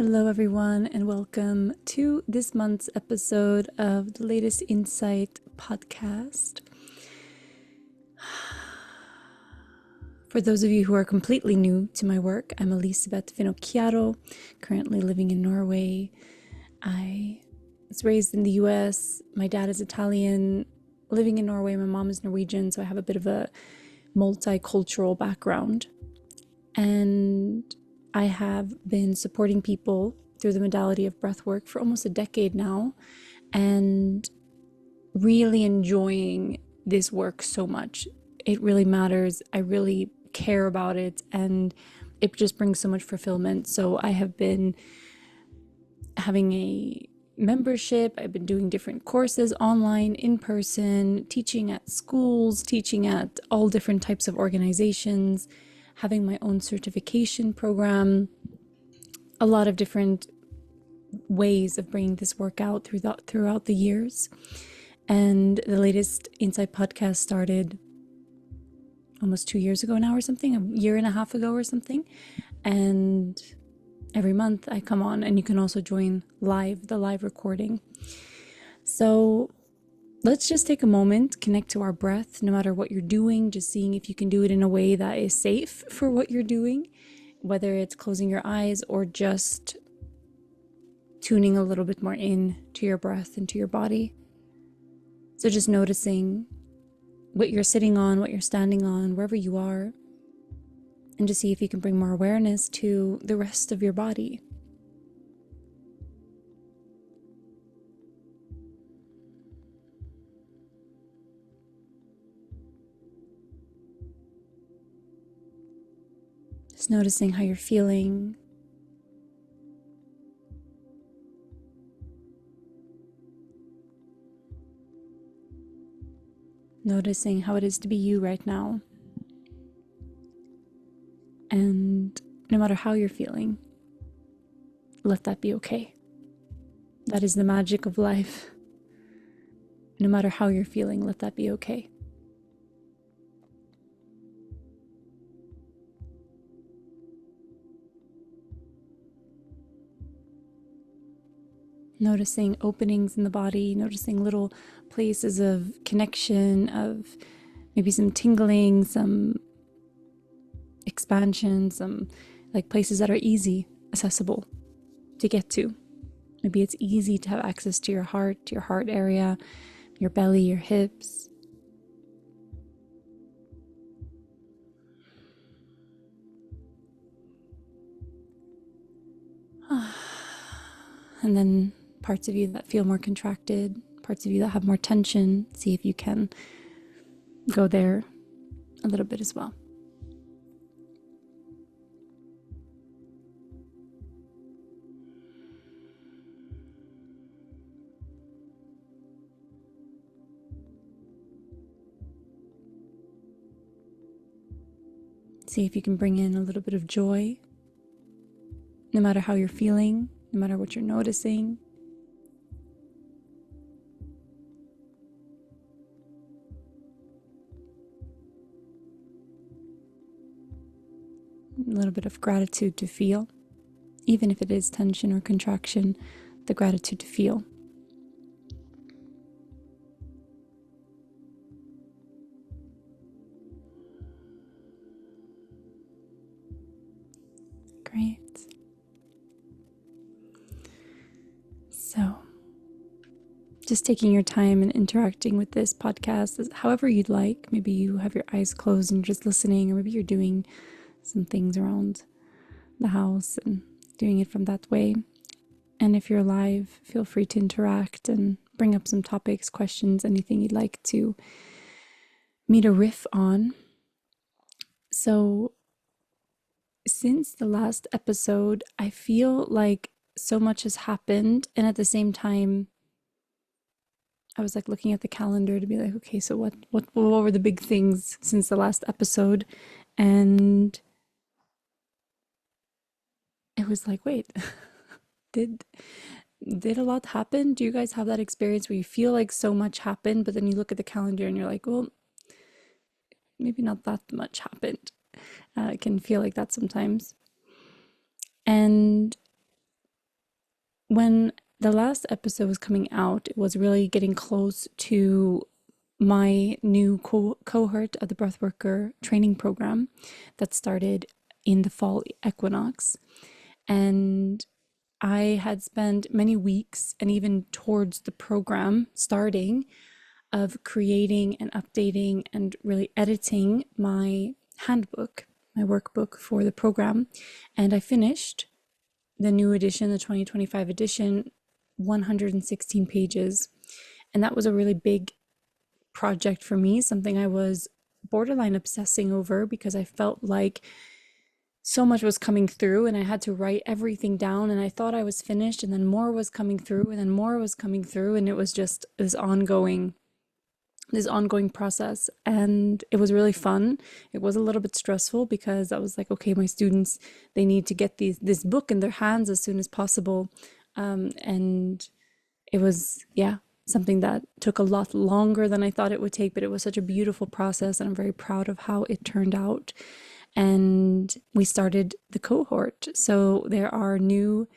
Hello, everyone, and welcome to this month's episode of the latest Insight podcast. For those of you who are completely new to my work, I'm Elisabeth currently living in Norway. I was raised in the US. My dad is Italian, living in Norway. My mom is Norwegian, so I have a bit of a multicultural background. And I have been supporting people through the modality of breathwork for almost a decade now, and really enjoying this work so much. It really matters. I really care about it, and it just brings so much fulfillment. So I have been having a membership. I've been doing different courses online, in person, teaching at schools, teaching at all different types of organizations, having my own certification program, a lot of different ways of bringing this work out throughout the years. And the latest Insight podcast started almost 2 years ago now or something, a year and a half ago or something. And every month I come on, and you can also join the live recording. So let's just take a moment, connect to our breath, no matter what you're doing, just seeing if you can do it in a way that is safe for what you're doing, whether it's closing your eyes or just tuning a little bit more in to your breath and to your body. So just noticing what you're sitting on, what you're standing on, wherever you are, and just see if you can bring more awareness to the rest of your body. Just noticing how you're feeling. Noticing how it is to be you right now. And no matter how you're feeling, let that be okay. That is the magic of life. No matter how you're feeling, let that be okay. Noticing openings in the body, noticing little places of connection, of maybe some tingling, some expansion, some like places that are easy, accessible to get to. Maybe it's easy to have access to your heart area, your belly, your hips. And then parts of you that feel more contracted, parts of you that have more tension, see if you can go there a little bit as well. See if you can bring in a little bit of joy, no matter how you're feeling, no matter what you're noticing. A little bit of gratitude to feel, even if it is tension or contraction, the gratitude to feel. Great. So, just taking your time and interacting with this podcast however you'd like. Maybe you have your eyes closed and you're just listening, or maybe you're doing some things around the house and doing it from that way. And if you're live, feel free to interact and bring up some topics, questions, anything you'd like to me to riff on. So since the last episode, I feel like so much has happened, and at the same time I was like looking at the calendar to be like, okay, so what were the big things since the last episode? And it was like, wait, did a lot happen? Do you guys have that experience where you feel like so much happened, but then you look at the calendar and you're like, well, maybe not that much happened? It can feel like that sometimes. And when the last episode was coming out, it was really getting close to my new cohort of the Breathworker training program that started in the fall equinox. And I had spent many weeks and even towards the program starting of creating and updating and really editing my handbook, my workbook for the program. And I finished the new edition, the 2025 edition, 116 pages. And that was a really big project for me, something I was borderline obsessing over because I felt like so much was coming through and I had to write everything down, and I thought I was finished, and then more was coming through and then more was coming through, and it was just this ongoing process. And it was really fun. It was a little bit stressful because I was like, okay, my students, they need to get this book in their hands as soon as possible. And it was, yeah, something that took a lot longer than I thought it would take, but it was such a beautiful process and I'm very proud of how it turned out. And we started the cohort. So there are new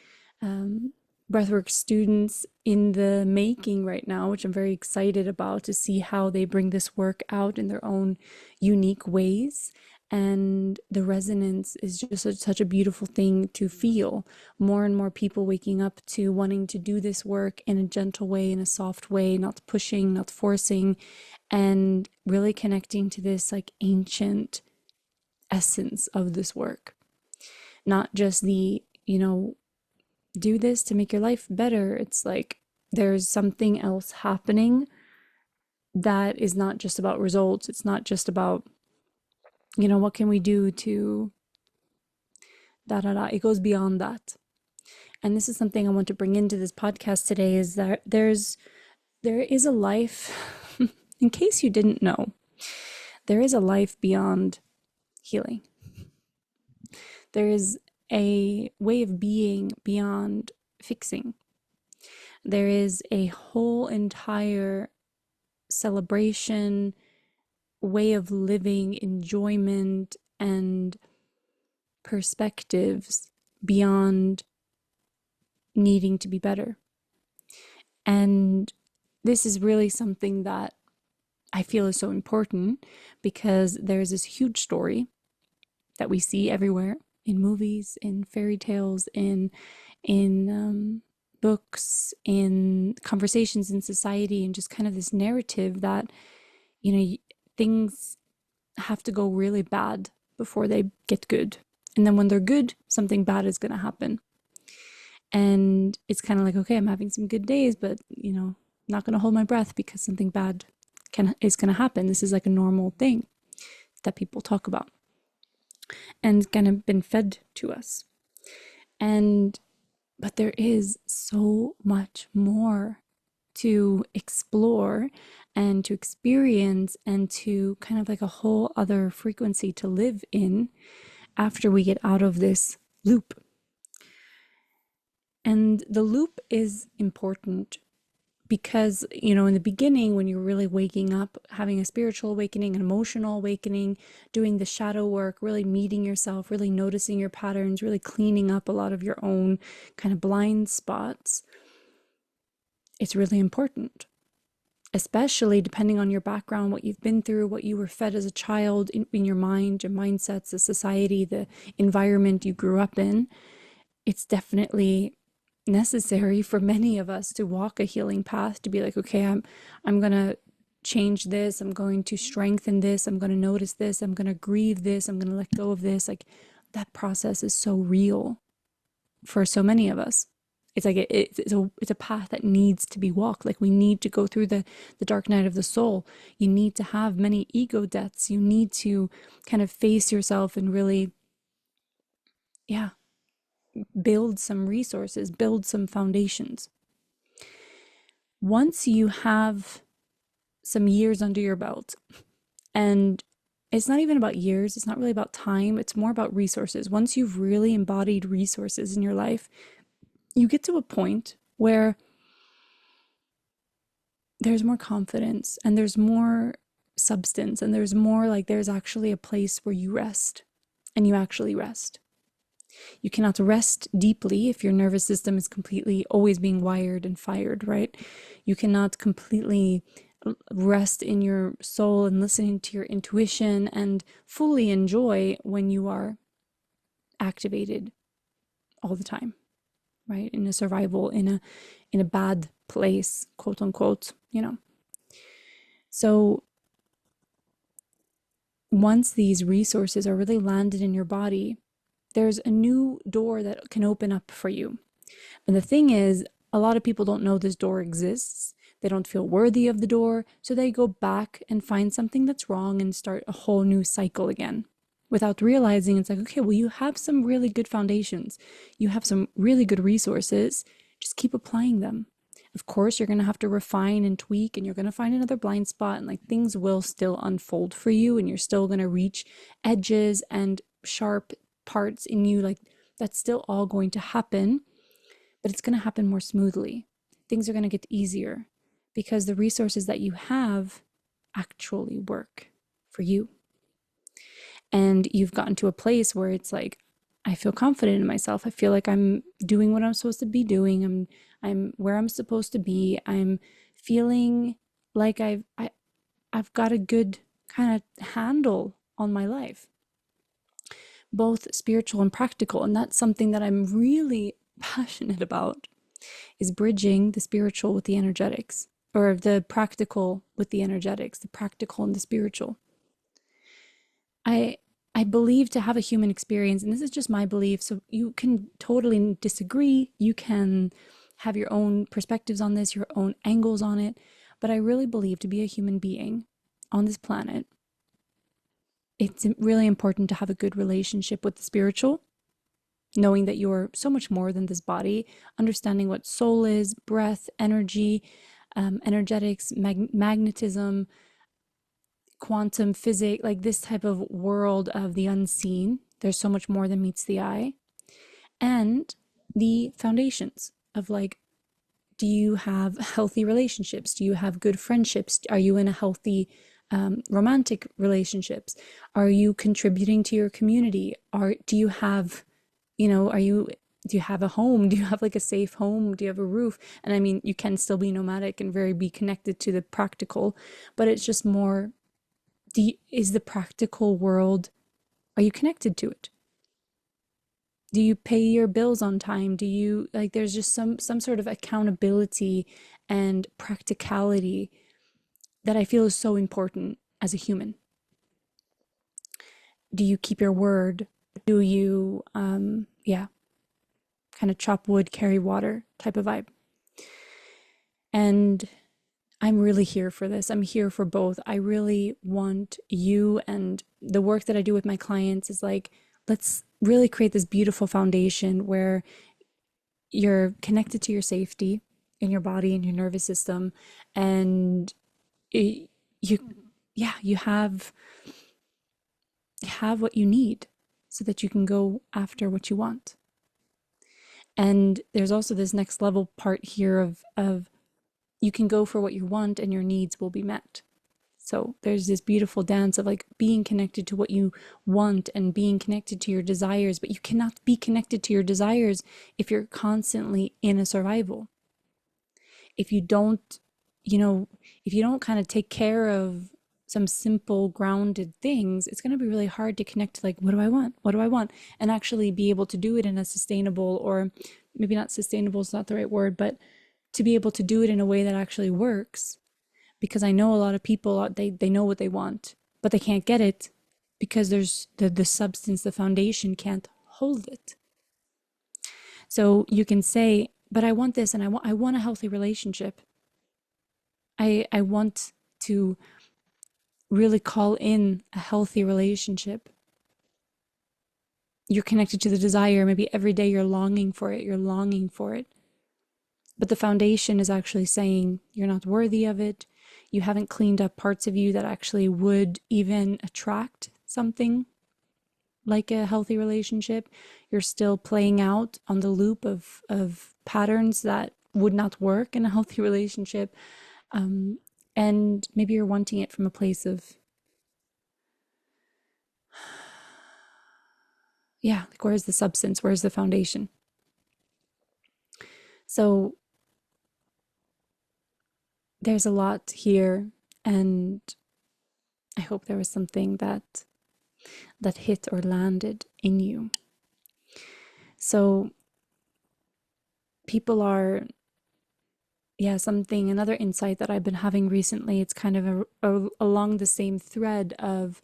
breathwork students in the making right now, which I'm very excited about to see how they bring this work out in their own unique ways. And the resonance is just such a beautiful thing to feel. More and more people waking up to wanting to do this work in a gentle way, in a soft way, not pushing, not forcing, and really connecting to this like ancient essence of this work. Not just the, do this to make your life better. It's like there's something else happening that is not just about results. It's not just about, what can we do to da da da. It goes beyond that. And this is something I want to bring into this podcast today, is that there is a life, in case you didn't know, there is a life beyond healing. There is a way of being beyond fixing. There is a whole entire celebration, way of living, enjoyment, and perspectives beyond needing to be better. And this is really something that I feel is so important, because there's this huge story that we see everywhere, in movies, in fairy tales, in books, in conversations in society, and just kind of this narrative that, things have to go really bad before they get good. And then when they're good, something bad is going to happen. And it's kind of like, okay, I'm having some good days, but, not going to hold my breath because something bad is going to happen. This is like a normal thing that people talk about and kind of been fed to us. But there is so much more to explore and to experience, and to kind of like a whole other frequency to live in after we get out of this loop. And the loop is important because, in the beginning, when you're really waking up, having a spiritual awakening, an emotional awakening, doing the shadow work, really meeting yourself, really noticing your patterns, really cleaning up a lot of your own kind of blind spots, it's really important. Especially depending on your background, what you've been through, what you were fed as a child, in your mind, your mindsets, the society, the environment you grew up in. It's definitely necessary for many of us to walk a healing path, to be like, okay, I'm going to change this. I'm going to strengthen this. I'm going to notice this. I'm going to grieve this. I'm going to let go of this. Like, that process is so real for so many of us. It's like it's a path that needs to be walked. Like, we need to go through the dark night of the soul. You need to have many ego deaths. You need to kind of face yourself and really, build some resources, build some foundations. Once you have some years under your belt, and it's not even about years, it's not really about time, it's more about resources. Once you've really embodied resources in your life, you get to a point where there's more confidence and there's more substance, and there's more like, there's actually a place where you rest, and you actually rest. You cannot rest deeply if your nervous system is completely always being wired and fired, right? You cannot completely rest in your soul and listening to your intuition and fully enjoy when you are activated all the time, right? In a survival, in a bad place, quote unquote, you know. So once these resources are really landed in your body, there's a new door that can open up for you. And the thing is, a lot of people don't know this door exists. They don't feel worthy of the door, so they go back and find something that's wrong and start a whole new cycle again. Without realizing, it's like, okay, well, you have some really good foundations. You have some really good resources. Just keep applying them. Of course, you're going to have to refine and tweak, and you're going to find another blind spot, and like things will still unfold for you, and you're still going to reach edges and sharp parts in you. Like that's still all going to happen, but it's going to happen more smoothly. Things are going to get easier because the resources that you have actually work for you. And you've gotten to a place where it's like, I feel confident in myself. I feel like I'm doing what I'm supposed to be doing. I'm where I'm supposed to be. I'm feeling like I've got a good kind of handle on my life, both spiritual and practical. And that's something that I'm really passionate about, is bridging the spiritual with the energetics, or the practical with the energetics, the practical and the spiritual. I I believe to have a human experience, and this is just my belief, so you can totally disagree. You can have your own perspectives on this, your own angles on it, but I really believe to be a human being on this planet, it's really important to have a good relationship with the spiritual, knowing that you're so much more than this body, understanding what soul is, breath, energy, energetics, magnetism, quantum physics, like this type of world of the unseen. There's so much more than meets the eye. And the foundations of like, do you have healthy relationships? Do you have good friendships? Are you in a healthy romantic relationships? Are you contributing to your community? Do you have, do you have a home? Do you have like a safe home? Do you have a roof? And I mean, you can still be nomadic and very be connected to the practical, but it's just more, is the practical world, are you connected to it? Do you pay your bills on time? Do you, like, there's just some sort of accountability and practicality that I feel is so important as a human. Do you keep your word? Do you yeah, kind of chop wood, carry water type of vibe? And I'm really here for this. I'm here for both. I really want you, and the work that I do with my clients is like, let's really create this beautiful foundation where you're connected to your safety in your body and your nervous system, and you yeah, you have what you need so that you can go after what you want. And there's also this next level part here of you can go for what you want and your needs will be met. So there's this beautiful dance of like being connected to what you want and being connected to your desires, but you cannot be connected to your desires if you're constantly in a survival. If you don't, if you don't kind of take care of some simple grounded things, it's going to be really hard to connect to like, what do I want? What do I want? And actually be able to do it in a sustainable, or maybe not sustainable is not the right word, but to be able to do it in a way that actually works. Because I know a lot of people, they know what they want, but they can't get it because there's the substance, the foundation can't hold it. So you can say, but I want this, and I want a healthy relationship. I want to really call in a healthy relationship. You're connected to the desire. Maybe every day you're longing for it. You're longing for it. But the foundation is actually saying you're not worthy of it. You haven't cleaned up parts of you that actually would even attract something like a healthy relationship. You're still playing out on the loop of patterns that would not work in a healthy relationship. And maybe you're wanting it from a place of, yeah, like where's the substance? Where's the foundation? So there's a lot here, and I hope there was something that hit or landed in you. So people are, yeah, something, another insight that I've been having recently, it's kind of along the same thread of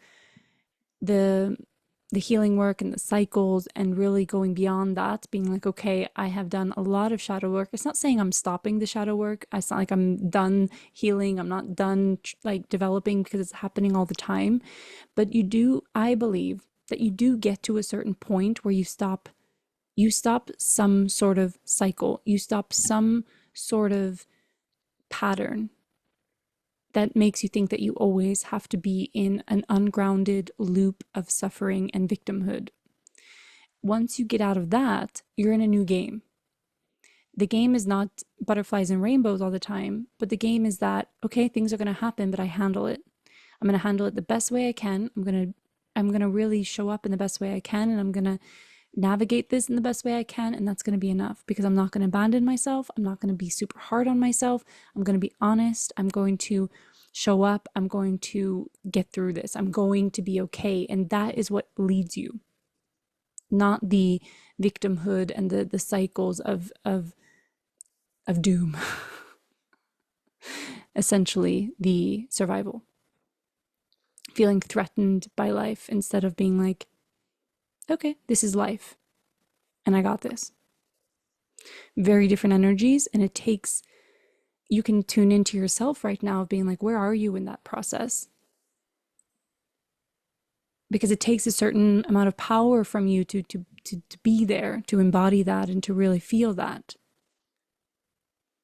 the the healing work and the cycles, and really going beyond that, being like, okay, I have done a lot of shadow work. It's not saying I'm stopping the shadow work. It's not like I'm done healing. I'm not done like developing, because it's happening all the time. But you do, I believe that you do get to a certain point where you stop some sort of cycle. You stop some sort of pattern that makes you think that you always have to be in an ungrounded loop of suffering and victimhood. Once you get out of that, you're in a new game. The game is not butterflies and rainbows all the time, but the game is that, okay, things are going to happen, but I handle it. I'm going to handle it the best way I can. I'm going to really show up in the best way I can, and I'm going to navigate this in the best way I can, and that's going to be enough, because I'm not going to abandon myself. I'm not going to be super hard on myself. I'm going to be honest. I'm going to show up. I'm going to get through this. I'm going to be okay. And that is what leads you, not the victimhood and the cycles of doom. Essentially, the survival, feeling threatened by life instead of being like, okay, this is life and I got this. Very different energies, and it takes, you can tune into yourself right now of being like, where are you in that process? Because it takes a certain amount of power from you to be there, to embody that, and to really feel that.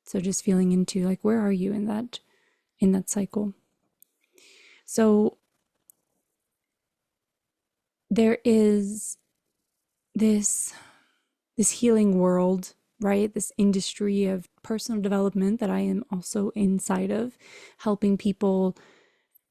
So just feeling into like, where are you in that cycle? So there is this healing world, right? This industry of personal development that I am also inside of, helping people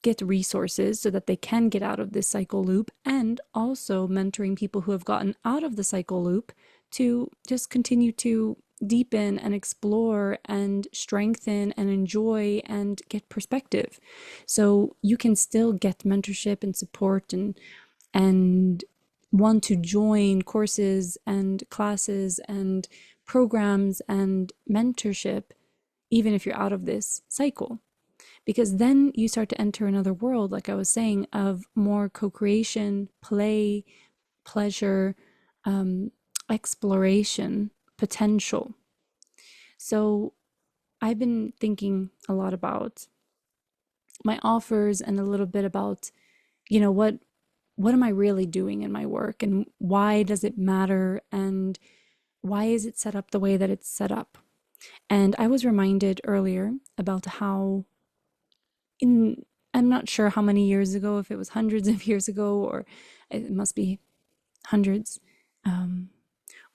get resources so that they can get out of this cycle loop, and also mentoring people who have gotten out of the cycle loop to just continue to deepen and explore and strengthen and enjoy and get perspective. So you can still get mentorship and support, and want to join courses and classes and programs and mentorship, even if you're out of this cycle. Because then you start to enter another world, like I was saying, of more co-creation, play, pleasure, exploration, potential. So I've been thinking a lot about my offers, and a little bit about, what am I really doing in my work, and why does it matter, and why is it set up the way that it's set up? And I was reminded earlier about how, in, I'm not sure how many years ago, if it was hundreds of years ago, or it must be hundreds,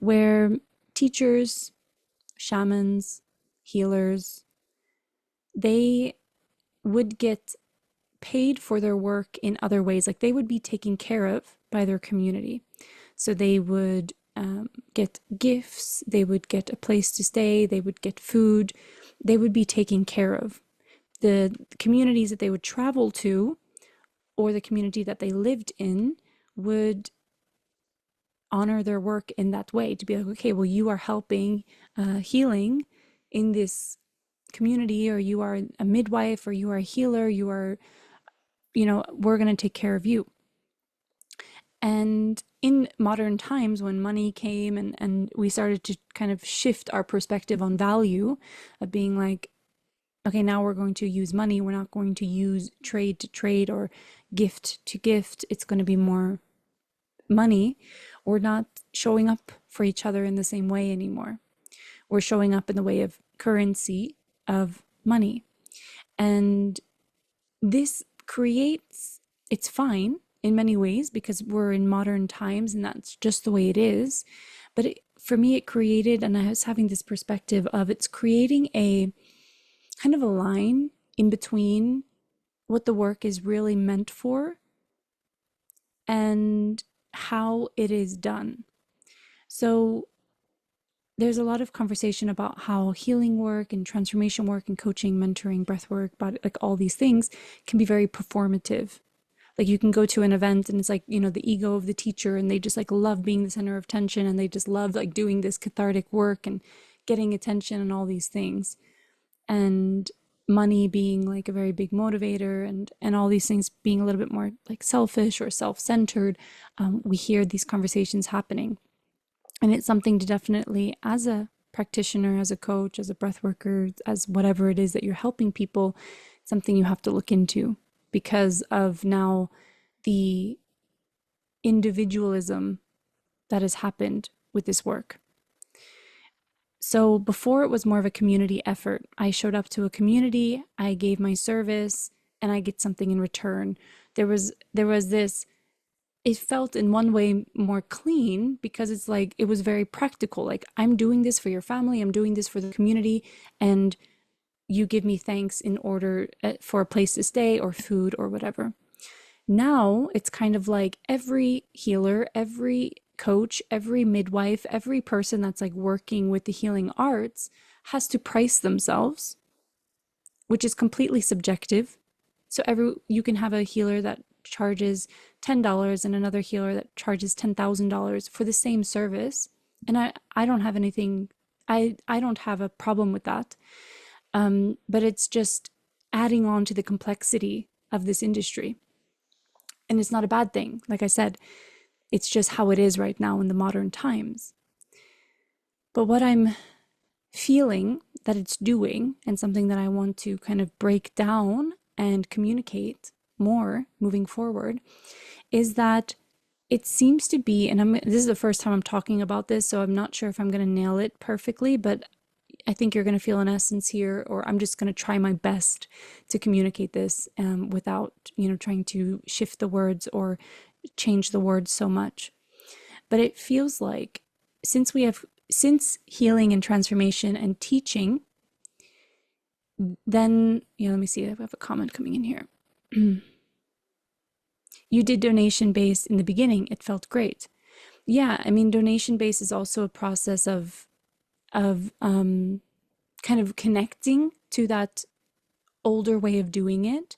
where teachers, shamans, healers, they would get paid for their work in other ways. Like they would be taken care of by their community. So they would get gifts, they would get a place to stay, they would get food, they would be taken care of. The communities that they would travel to, or the community that they lived in, would honor their work in that way, to be like, okay, well, you are helping healing in this community, or you are a midwife, or you are a healer, you are, we're going to take care of you. And in modern times, when money came, and we started to kind of shift our perspective on value, of being like, okay, now we're going to use money. We're not going to use trade to trade or gift to gift. It's going to be more money. We're not showing up for each other in the same way anymore. We're showing up in the way of currency, of money. And this creates, it's fine in many ways, because we're in modern times and that's just the way it is. But for me, it created, and I was having this perspective of, it's creating a kind of a line in between what the work is really meant for, and how it is done. So there's a lot of conversation about how healing work and transformation work and coaching, mentoring, breath work, but like all these things can be very performative. Like you can go to an event and it's like, you know, the ego of the teacher, and they just like love being the center of attention, and they just love like doing this cathartic work and getting attention and all these things. And money being like a very big motivator, and all these things being a little bit more like selfish or self-centered. We hear these conversations happening. And it's something to definitely, as a practitioner, as a coach, as a breath worker, as whatever it is that you're helping people, something you have to look into, because of now the individualism that has happened with this work. So before, it was more of a community effort. I showed up to a community, I gave my service, and I get something in return. There was this, it felt in one way more clean, because it's like it was very practical. Like, I'm doing this for your family, I'm doing this for the community, and you give me thanks in order for a place to stay or food or whatever. Now it's kind of like every healer, every coach, every midwife, every person that's like working with the healing arts has to price themselves, which is completely subjective. So you can have a healer that charges $10 and another healer that charges $10,000 for the same service. And I don't have anything, I don't have a problem with that. But it's just adding on to the complexity of this industry. And it's not a bad thing. Like I said, it's just how it is right now in the modern times. But what I'm feeling that it's doing, and something that I want to kind of break down and communicate more moving forward, is that it seems to be, and this is the first time I'm talking about this, so I'm not sure if I'm going to nail it perfectly, but I think you're going to feel an essence here, or I'm just going to try my best to communicate this without, trying to shift the words or change the words so much. But it feels like since healing and transformation and teaching, then, let me see, I have a comment coming in here. You did donation-based in the beginning. It felt great. Yeah, I mean, donation-based is also a process of kind of connecting to that older way of doing it.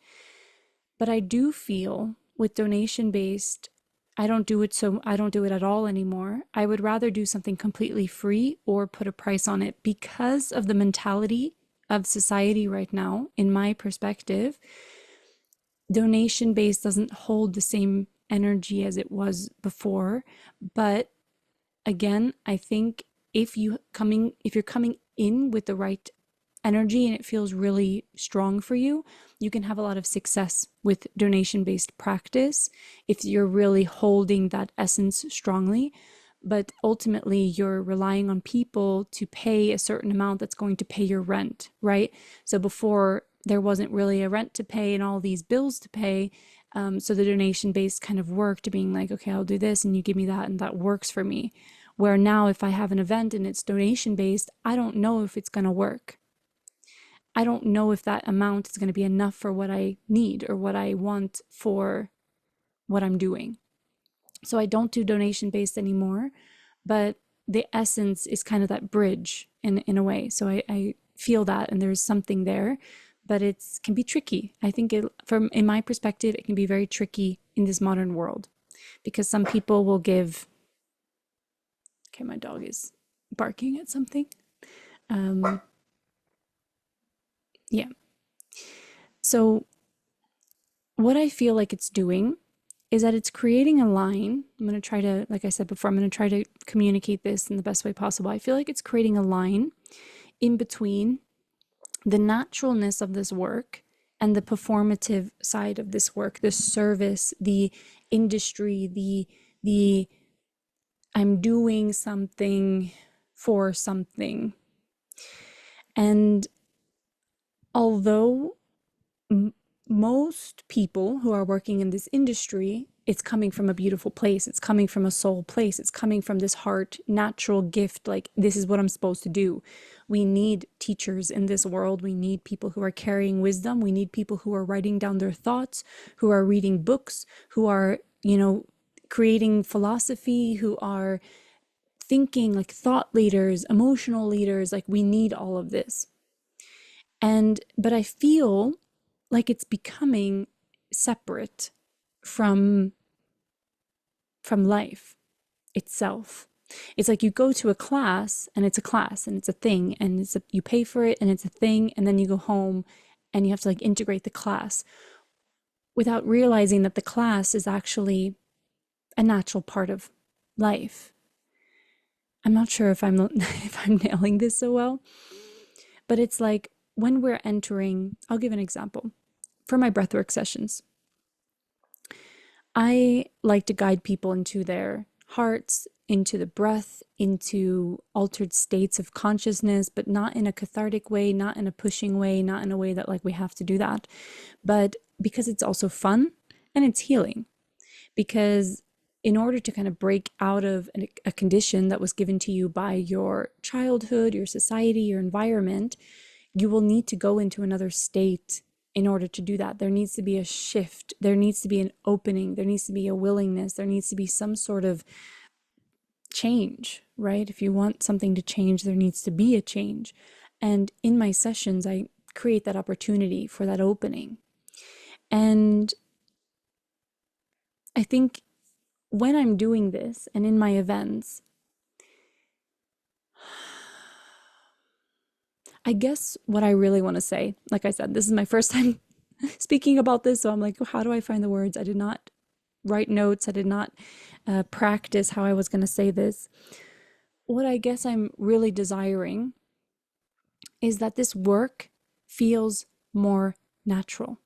But I do feel with donation-based, I don't do it at all anymore. I would rather do something completely free or put a price on it, because of the mentality of society right now. In my perspective, donation-based doesn't hold the same energy as it was before. But again, I think if you're coming in with the right energy and it feels really strong for you, you can have a lot of success with donation-based practice if you're really holding that essence strongly. But ultimately, you're relying on people to pay a certain amount that's going to pay your rent, right? So before, there wasn't really a rent to pay and all these bills to pay. So the donation-based kind of worked, being like, okay, I'll do this and you give me that, and that works for me. Where now, if I have an event and it's donation-based, I don't know if it's going to work. I don't know if that amount is going to be enough for what I need or what I want for what I'm doing. So I don't do donation-based anymore, but the essence is kind of that bridge in a way. So I feel that, and there's something there, but it can be tricky. I think in my perspective, it can be very tricky in this modern world, because some people will give, okay, my dog is barking at something. Yeah. So what I feel like it's doing is that it's creating a line. I'm going to try to, like I said before, I'm going to try to communicate this in the best way possible. I feel like it's creating a line in between the naturalness of this work and the performative side of this work, the service, the industry, the I'm doing something for something. And although most people who are working in this industry, it's coming from a beautiful place, it's coming from a soul place, it's coming from this heart natural gift, like, this is what I'm supposed to do. We need teachers in this world. We need people who are carrying wisdom. We need people who are writing down their thoughts, who are reading books, who are creating philosophy, who are thinking like thought leaders, emotional leaders. Like we need all of this. But I feel like it's becoming separate from life itself. It's like you go to a class and it's a class and it's a thing and you pay for it and it's a thing, and then you go home and you have to like integrate the class without realizing that the class is actually a natural part of life. I'm not sure if I'm if I'm nailing this so well, but it's like when we're entering, I'll give an example. For my breathwork sessions, I like to guide people into their hearts, into the breath, into altered states of consciousness, but not in a cathartic way, not in a pushing way, not in a way that like we have to do that, but because it's also fun and it's healing. Because in order to kind of break out of a condition that was given to you by your childhood, your society, your environment, you will need to go into another state in order to do that. There needs to be a shift. There needs to be an opening. There needs to be a willingness. There needs to be some sort of change, right? If you want something to change, there needs to be a change. And in my sessions, I create that opportunity for that opening. And I think when I'm doing this and in my events, I guess what I really want to say, like I said, this is my first time speaking about this, so I'm like, how do I find the words? I did not write notes. I did not practice how I was going to say this. What I guess I'm really desiring is that this work feels more natural.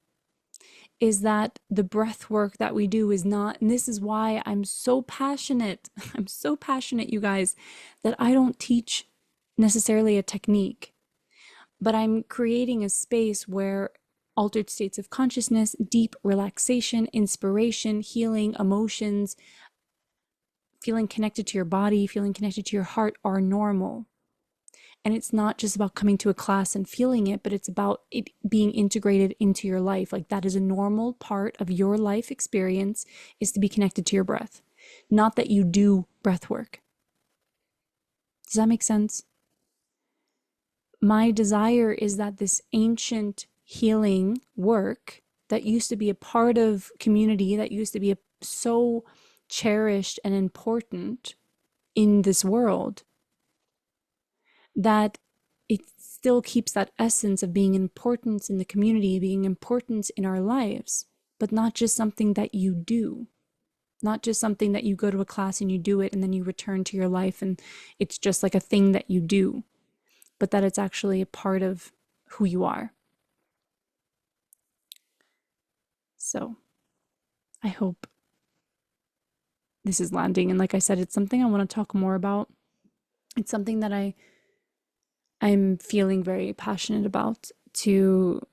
Is that the breath work that we do is not, and this is why I'm so passionate. I'm so passionate, you guys, that I don't teach necessarily a technique, but I'm creating a space where altered states of consciousness, deep relaxation, inspiration, healing, emotions, feeling connected to your body, feeling connected to your heart are normal. And it's not just about coming to a class and feeling it, but it's about it being integrated into your life. Like that is a normal part of your life experience, is to be connected to your breath. Not that you do breath work. Does that make sense? My desire is that this ancient healing work that used to be a part of community, that used to be so cherished and important in this world, that it still keeps that essence of being importance in the community, being importance in our lives, but not just something that you do, not just something that you go to a class and you do it and then you return to your life and it's just like a thing that you do, but that it's actually a part of who you are. So I hope this is landing. And like I said, it's something I want to talk more about. It's something that I'm feeling very passionate about, to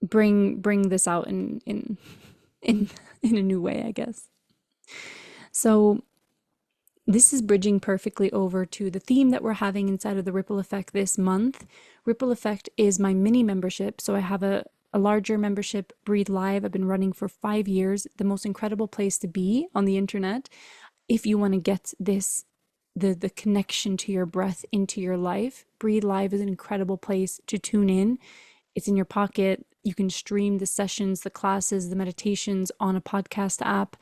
bring this out in a new way, I guess. So this is bridging perfectly over to the theme that we're having inside of the Ripple Effect this month. Ripple Effect is my mini membership. So I have a larger membership, Breathe Live. I've been running for 5 years. The most incredible place to be on the internet if you want to get this, the connection to your breath into your life. Breathe Live is an incredible place to tune in. It's in your pocket. You can stream the sessions, the classes, the meditations on a podcast app.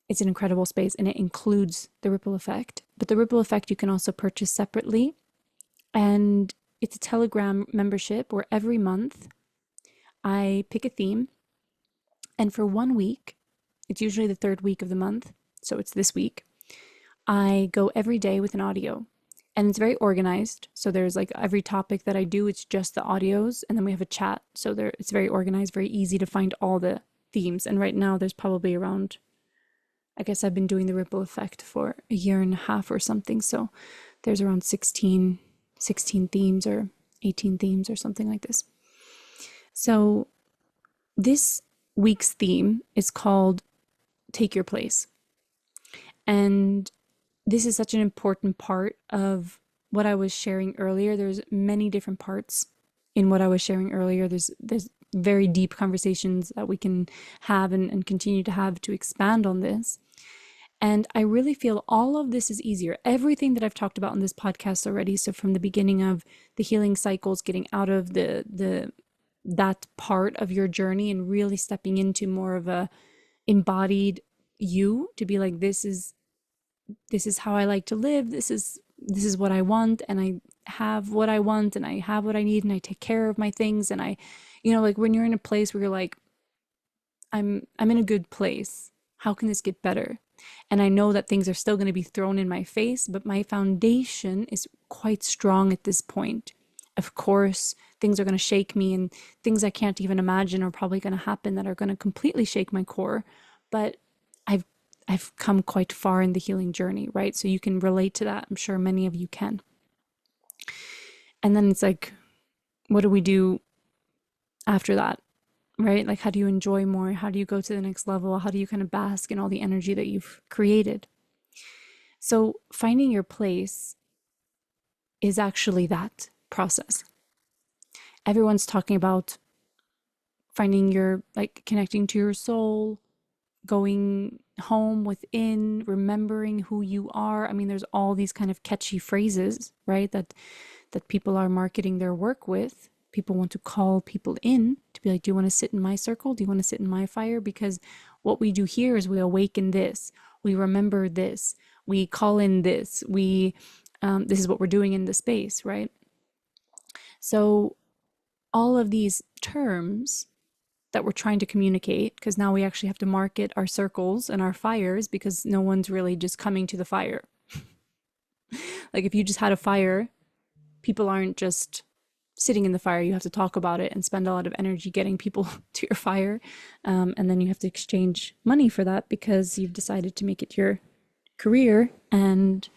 It's an incredible space, and it includes the Ripple Effect. But the Ripple Effect you can also purchase separately. And it's a Telegram membership where every month I pick a theme. And for 1 week, it's usually the third week of the month, so it's this week, I go every day with an audio. And it's very organized. So there's like every topic that I do, it's just the audios. And then we have a chat. So it's very organized, very easy to find all the themes. And right now there's probably around, I guess I've been doing the Ripple Effect for 1.5 years or something. So there's around 16 themes or 18 themes or something like this. So this week's theme is called Take Your Place. And this is such an important part of what I was sharing earlier. There's many different parts in what I was sharing earlier. There's very deep conversations that we can have and continue to have to expand on this. And I really feel all of this is easier. Everything that I've talked about in this podcast already. So from the beginning of the healing cycles, getting out of that part of your journey and really stepping into more of a embodied you, to be like, this is how I like to live. This is what I want, and I have what I want, and I have what I need, and I take care of my things. And I, like when you're in a place where you're like, I'm in a good place. How can this get better? And I know that things are still going to be thrown in my face, but my foundation is quite strong at this point. Of course, things are going to shake me, and things I can't even imagine are probably going to happen that are going to completely shake my core. But I've come quite far in the healing journey, right? So you can relate to that. I'm sure many of you can. And then it's like, what do we do after that? Right? Like, how do you enjoy more? How do you go to the next level? How do you kind of bask in all the energy that you've created? So finding your place is actually that process. Everyone's talking about finding like connecting to your soul, going home within, remembering who you are. I mean, there's all these kind of catchy phrases, right? That people are marketing their work with. People want to call people in to be like, do you want to sit in my circle? Do you want to sit in my fire? Because what we do here is we awaken this, we remember this, we call in this, this is what we're doing in the space, right? So all of these terms that we're trying to communicate, because now we actually have to market our circles and our fires, because no one's really just coming to the fire. Like if you just had a fire, people aren't just sitting in the fire. You have to talk about it and spend a lot of energy getting people to your fire. And then you have to exchange money for that because you've decided to make it your career. And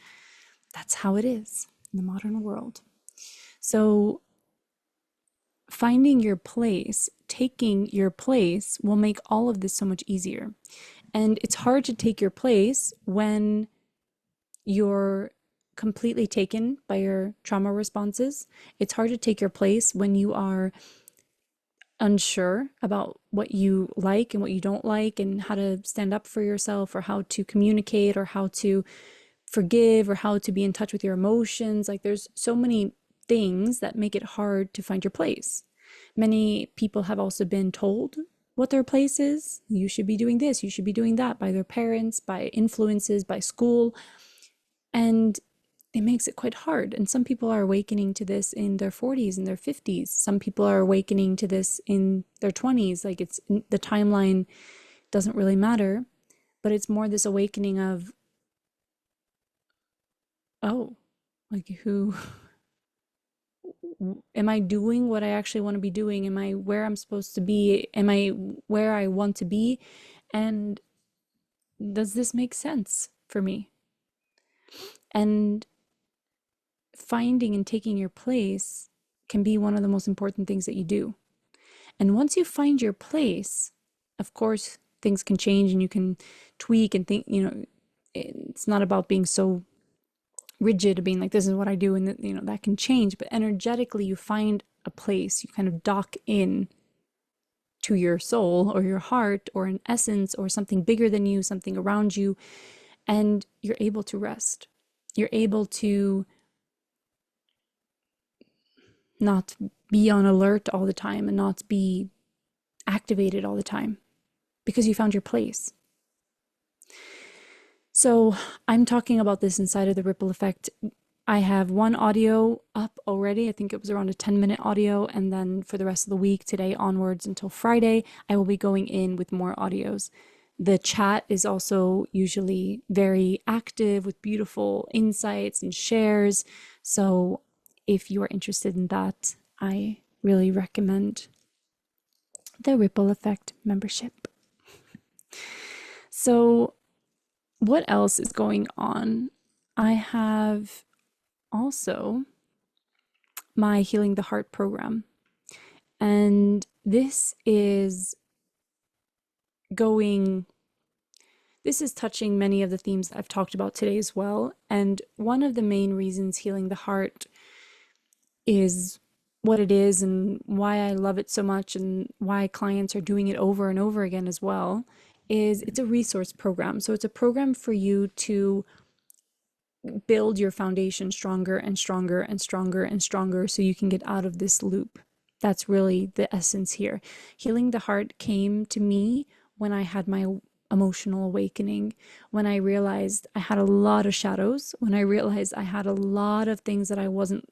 that's how it is in the modern world. So finding your place, taking your place will make all of this so much easier. And it's hard to take your place when you're completely taken by your trauma responses. It's hard to take your place when you are unsure about what you like and what you don't like, and how to stand up for yourself, or how to communicate, or how to forgive, or how to be in touch with your emotions. Like there's so many things that make it hard to find your place. Many people have also been told what their place is. You should be doing this, you should be doing that, by their parents, by influences, by school. And it makes it quite hard. And some people are awakening to this in their 40s and their 50s. Some people are awakening to this in their 20s. Like it's the timeline doesn't really matter, but it's more this awakening of, oh, like who am I doing what I actually want to be doing? Am I where I'm supposed to be? Am I where I want to be? And does this make sense for me? And finding and taking your place can be one of the most important things that you do. And once you find your place, of course, things can change and you can tweak and think, it's not about being so rigid, being like, this is what I do, and that can change. But energetically, you find a place, you kind of dock in to your soul or your heart or an essence or something bigger than you, something around you, and you're able to rest. You're able to not be on alert all the time and not be activated all the time, because you found your place. So I'm talking about this inside of the ripple effect. I have one audio up already. I think it was around a 10-minute audio. And then for the rest of the week, today onwards until Friday, I will be going in with more audios. The chat is also usually very active with beautiful insights and shares. So if you are interested in that, I really recommend the Ripple Effect membership. So what else is going on? I have also my Healing the Heart program. And this is touching many of the themes that I've talked about today as well. And one of the main reasons Healing the Heart is what it is and why I love it so much and why clients are doing it over and over again as well is it's a resource program. So it's a program for you to build your foundation stronger and stronger and stronger and stronger so you can get out of this loop. That's really the essence here. Healing the Heart came to me when I had my emotional awakening, when I realized I had a lot of shadows, when I realized I had a lot of things that I wasn't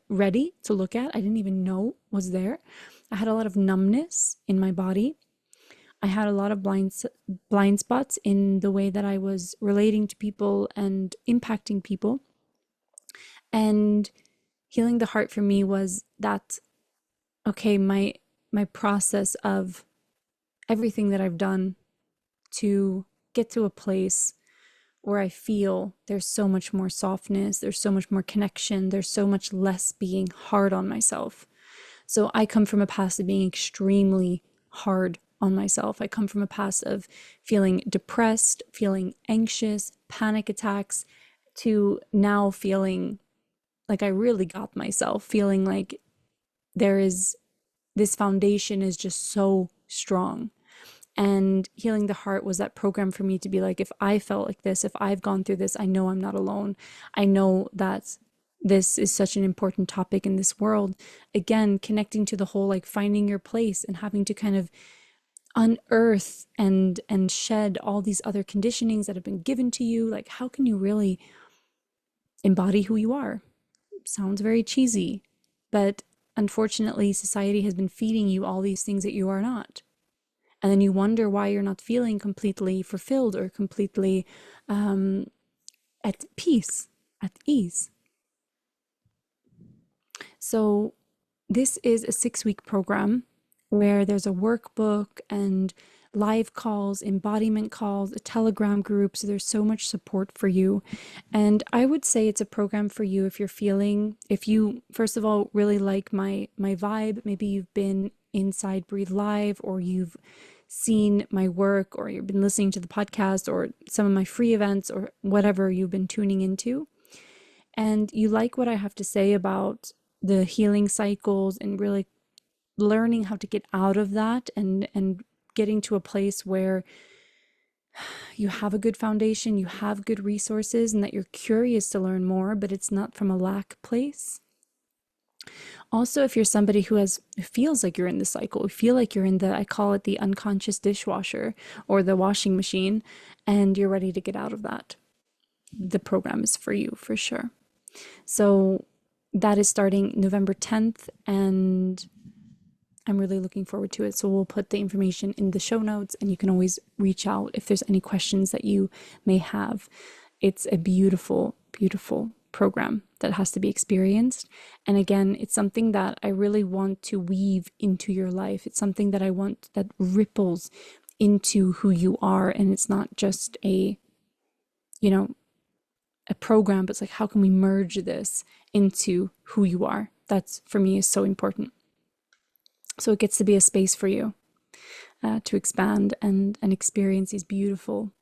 ready to look at. I didn't even know was there. I had a lot of numbness in my body. I had a lot of blind spots in the way that I was relating to people and impacting people. And healing the heart for me was that, okay, my process of everything that I've done to get to a place where I feel there's so much more softness, there's so much more connection, there's so much less being hard on myself. So I come from a past of being extremely hard on myself. I come from a past of feeling depressed, feeling anxious, panic attacks, to now feeling like I really got myself, feeling like there is this foundation is just so strong. And healing the heart was that program for me to be like, if I felt like this, if I've gone through this, I know I'm not alone. I know that this is such an important topic in this world. Again, connecting to the whole, like finding your place and having to kind of unearth and shed all these other conditionings that have been given to you. Like, how can you really embody who you are? Sounds very cheesy, but unfortunately, society has been feeding you all these things that you are not. And then you wonder why you're not feeling completely fulfilled or completely at peace, at ease. So this is a 6-week program where there's a workbook and live calls, embodiment calls, a Telegram group. So there's so much support for you. And I would say it's a program for you if you're feeling, if you, first of all, really like my vibe, maybe you've been inside Breathe Live, or you've seen my work, or you've been listening to the podcast or some of my free events, or whatever you've been tuning into, and you like what I have to say about the healing cycles and really learning how to get out of that and getting to a place where you have a good foundation, you have good resources, and that you're curious to learn more, but it's not from a lack place. Also, if you're somebody who feels like you're in the cycle, you feel like you're in I call it the unconscious dishwasher or the washing machine, and you're ready to get out of that, the program is for you for sure. So that is starting November 10th, and I'm really looking forward to it. So we'll put the information in the show notes, and you can always reach out if there's any questions that you may have. It's a beautiful, beautiful program that has to be experienced. And again, it's something that I really want to weave into your life. It's something that I want that ripples into who you are. And it's not just a program, but it's like, how can we merge this into who you are? That's, for me, is so important. So it gets to be a space for you to expand and experience these beautiful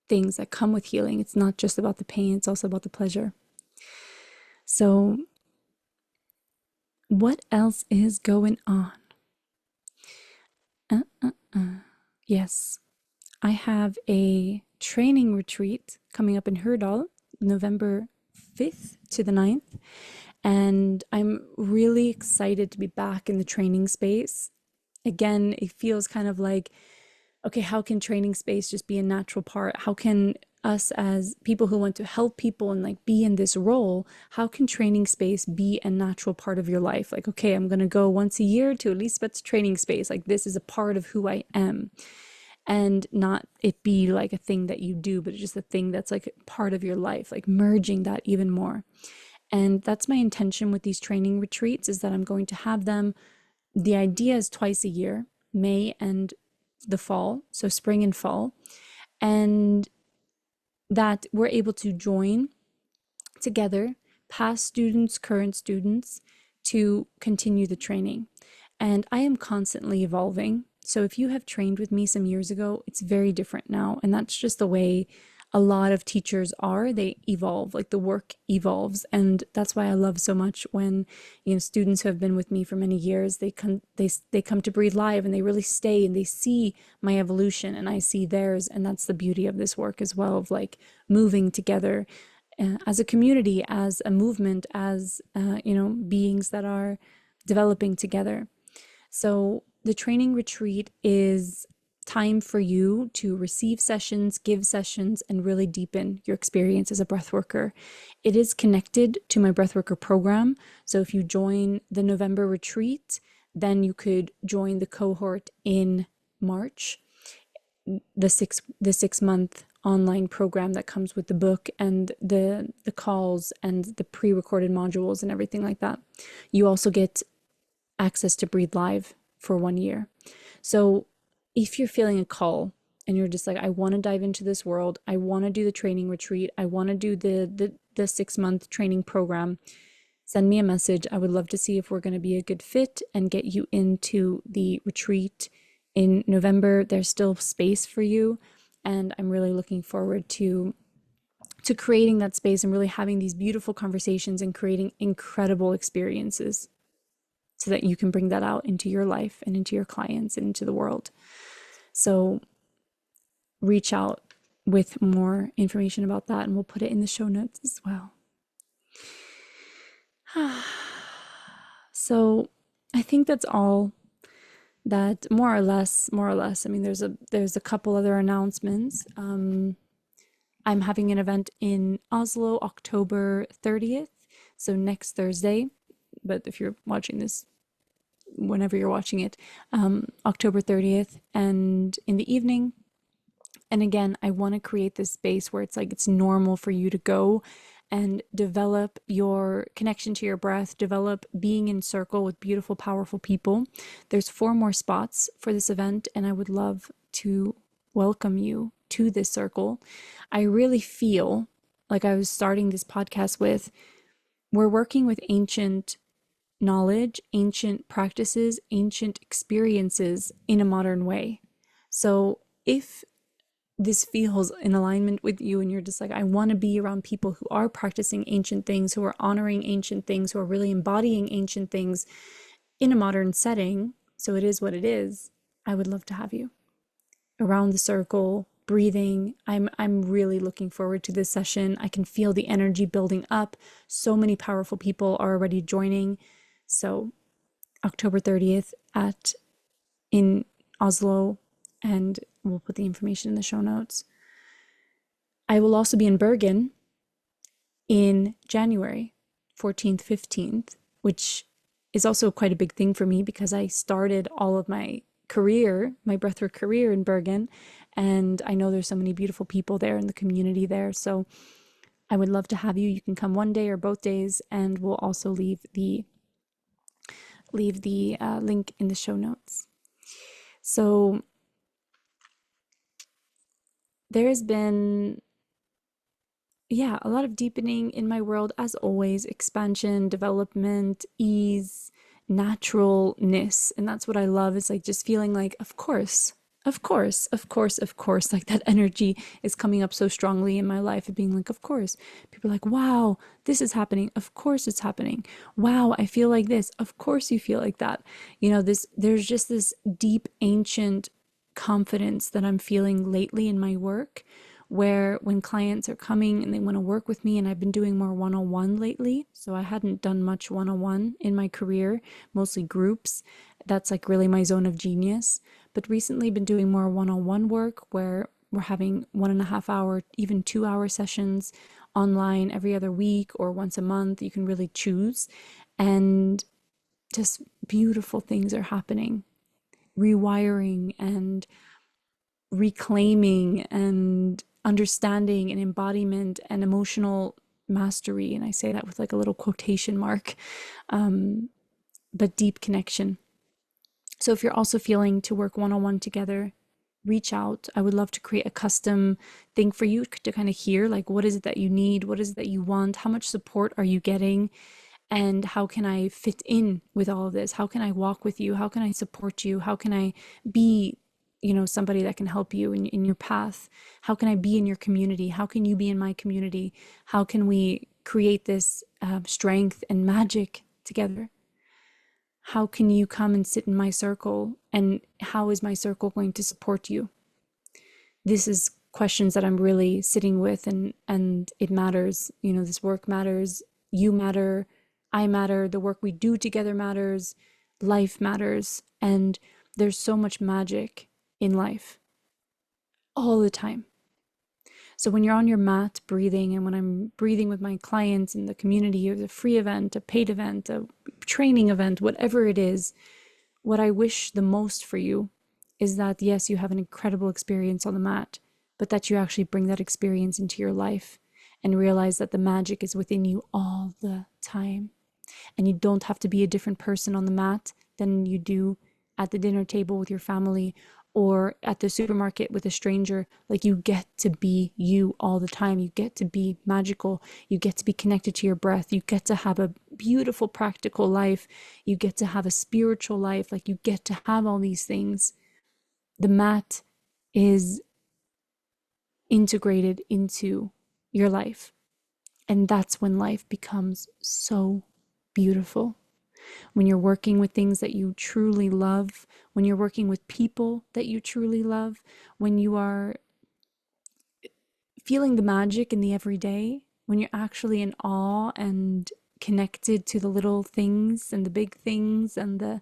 things that come with healing. It's not just about the pain, it's also about the pleasure. So what else is going on? Yes, I have a training retreat coming up in Hurdal, November 5th to the 9th. And I'm really excited to be back in the training space. Again, it feels kind of like, okay, how can training space just be a natural part? How can us as people who want to help people and like be in this role, how can training space be a natural part of your life? Like, okay, I'm going to go once a year to Elisabeth's training space. Like, this is a part of who I am. And not it be like a thing that you do, but just a thing that's like part of your life, like merging that even more. And that's my intention with these training retreats, is that I'm going to have them. The idea is twice a year, May and the fall, so spring and fall, and that we're able to join together, past students, current students, to continue the training. And I am constantly evolving. So if you have trained with me some years ago, it's very different now. And that's just the way a lot of teachers are, they evolve, like the work evolves. And that's why I love so much when, students who have been with me for many years, they come to Breathe Live and they really stay and they see my evolution and I see theirs. And that's the beauty of this work as well, of like moving together as a community, as a movement, as, beings that are developing together. So the training retreat is time for you to receive sessions, give sessions, and really deepen your experience as a breathworker. It is connected to my breathworker program. So if you join the November retreat, then you could join the cohort in March, the 6 month online program that comes with the book and the calls and the pre-recorded modules and everything like that. You also get access to Breathe Live for 1 year. So if you're feeling a call and you're just like, I want to dive into this world, I want to do the training retreat, I want to do the 6 month training program, send me a message. I would love to see if we're going to be a good fit and get you into the retreat in November. There's still space for you. And I'm really looking forward to creating that space and really having these beautiful conversations and creating incredible experiences so that you can bring that out into your life and into your clients and into the world. So reach out with more information about that and we'll put it in the show notes as well. So I think that's all that more or less. I mean, there's a couple other announcements. I'm having an event in Oslo, October 30th. So next Thursday, but if you're watching this, whenever you're watching it, October 30th and in the evening. And again, I want to create this space where it's like, it's normal for you to go and develop your connection to your breath, develop being in circle with beautiful, powerful people. There's 4 more spots for this event, and I would love to welcome you to this circle. I really feel like I was starting this podcast with, we're working with ancient knowledge, ancient practices, ancient experiences in a modern way. So if this feels in alignment with you and you're just like, I want to be around people who are practicing ancient things, who are honoring ancient things, who are really embodying ancient things in a modern setting, so it is what it is, I would love to have you around the circle, breathing. I'm really looking forward to this session. I can feel the energy building up. So many powerful people are already joining. So October 30th in Oslo, and we'll put the information in the show notes. I will also be in Bergen in January 14th, 15th, which is also quite a big thing for me because I started all of my career, my breathwork career in Bergen, and I know there's so many beautiful people there in the community there. So I would love to have you. You can come one day or both days, and we'll also leave the link in the show notes. So there has been, a lot of deepening in my world, as always, expansion, development, ease, naturalness. And that's what I love, is like just feeling like, of course, like that energy is coming up so strongly in my life of being like, of course. People are like, wow, this is happening. Of course it's happening. Wow, I feel like this. Of course you feel like that. There's just this deep, ancient confidence that I'm feeling lately in my work, where when clients are coming and they want to work with me, and I've been doing more one-on-one lately, so I hadn't done much one-on-one in my career, mostly groups. That's like really my zone of genius. But recently been doing more one-on-one work where we're having 1.5 hour, even 2 hour sessions online every other week or once a month. You can really choose, and just beautiful things are happening. Rewiring and reclaiming and understanding and embodiment and emotional mastery. And I say that with like a little quotation mark, but deep connection. So if you're also feeling to work one-on-one together, reach out. I would love to create a custom thing for you to kind of hear, like, what is it that you need? What is it that you want? How much support are you getting? And how can I fit in with all of this? How can I walk with you? How can I support you? How can I be somebody that can help you in your path? How can I be in your community? How can you be in my community? How can we create this strength and magic together? How can you come and sit in my circle? And how is my circle going to support you? This is questions that I'm really sitting with, and it matters. This work matters. You matter. I matter. The work we do together matters. Life matters. And there's so much magic in life all the time. So when you're on your mat breathing, and when I'm breathing with my clients in the community, or a free event, a paid event, a training event, whatever it is, what I wish the most for you is that, yes, you have an incredible experience on the mat, but that you actually bring that experience into your life and realize that the magic is within you all the time. And you don't have to be a different person on the mat than you do at the dinner table with your family or at the supermarket with a stranger. Like, you get to be you all the time. You get to be magical. You get to be connected to your breath. You get to have a beautiful practical life. You get to have a spiritual life. Like, you get to have all these things. The mat is integrated into your life. And that's when life becomes so beautiful. When you're working with things that you truly love, when you're working with people that you truly love, when you are feeling the magic in the everyday, when you're actually in awe and connected to the little things and the big things and the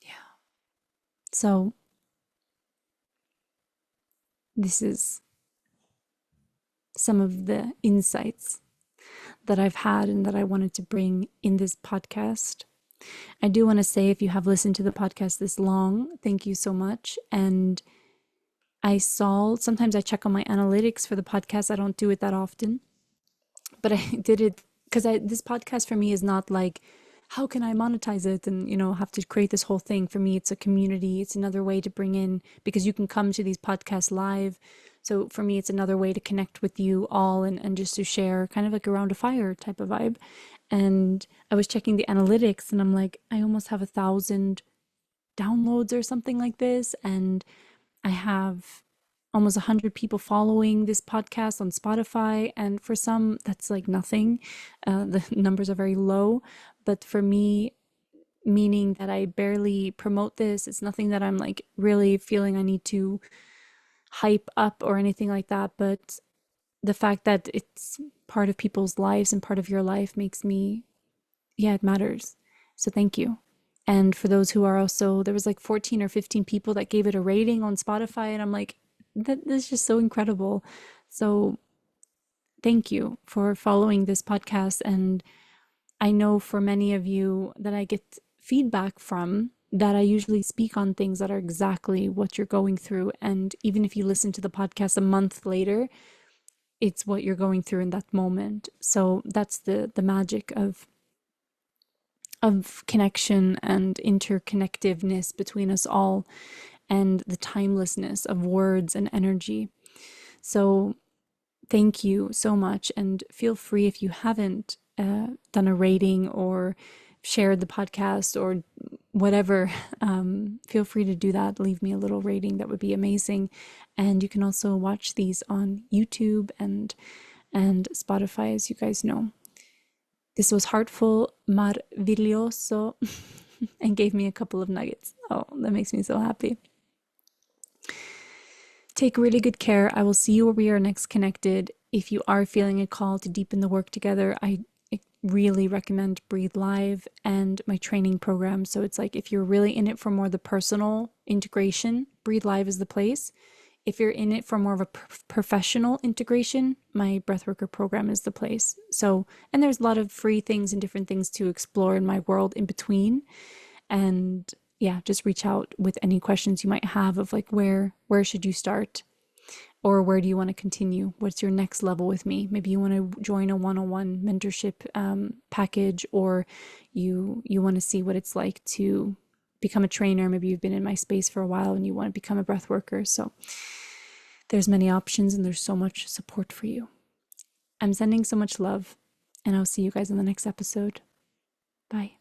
yeah. So this is some of the insights that I've had and that I wanted to bring in this podcast. I do want to say, if you have listened to the podcast this long, thank you so much. And sometimes I check on my analytics for the podcast. I don't do it that often, but I did it because this podcast for me is not like, how can I monetize it and, have to create this whole thing. For me, it's a community. It's another way to bring in, because you can come to these podcasts live. So for me, it's another way to connect with you all and just to share, kind of like around a fire type of vibe. And I was checking the analytics and I'm like, I almost have 1,000 downloads or something like this. And I have almost 100 people following this podcast on Spotify. And for some, that's like nothing. The numbers are very low. But for me, meaning that I barely promote this, it's nothing that I'm like really feeling I need to hype up or anything like that. But the fact that it's part of people's lives and part of your life makes me, it matters. So thank you. And for those who are also, there was like 14 or 15 people that gave it a rating on Spotify. And I'm like, that's just so incredible. So thank you for following this podcast. And I know for many of you that I get feedback from, that I usually speak on things that are exactly what you're going through. And even if you listen to the podcast a month later, it's what you're going through in that moment. So that's the magic of connection and interconnectiveness between us all, and the timelessness of words and energy. So thank you so much. And feel free, if you haven't done a rating or shared the podcast or whatever, feel free to do that. Leave me a little rating. That would be amazing. And you can also watch these on YouTube and Spotify, as you guys know. This was heartful, maravilloso, and gave me a couple of nuggets. Oh, that makes me so happy. Take really good care. I will see you where we are next connected. If you are feeling a call to deepen the work together, I really recommend Breathe Live and my training program. So it's like, if you're really in it for more the personal integration, Breathe Live is the place. If you're in it for more of a professional integration, my Breathworker program is the place. So, and there's a lot of free things and different things to explore in my world in between. And just reach out with any questions you might have of like, where should you start? Or where do you want to continue? What's your next level with me? Maybe you want to join a one-on-one mentorship package, or you want to see what it's like to become a trainer. Maybe you've been in my space for a while and you want to become a breath worker. So there's many options and there's so much support for you. I'm sending so much love, and I'll see you guys in the next episode. Bye.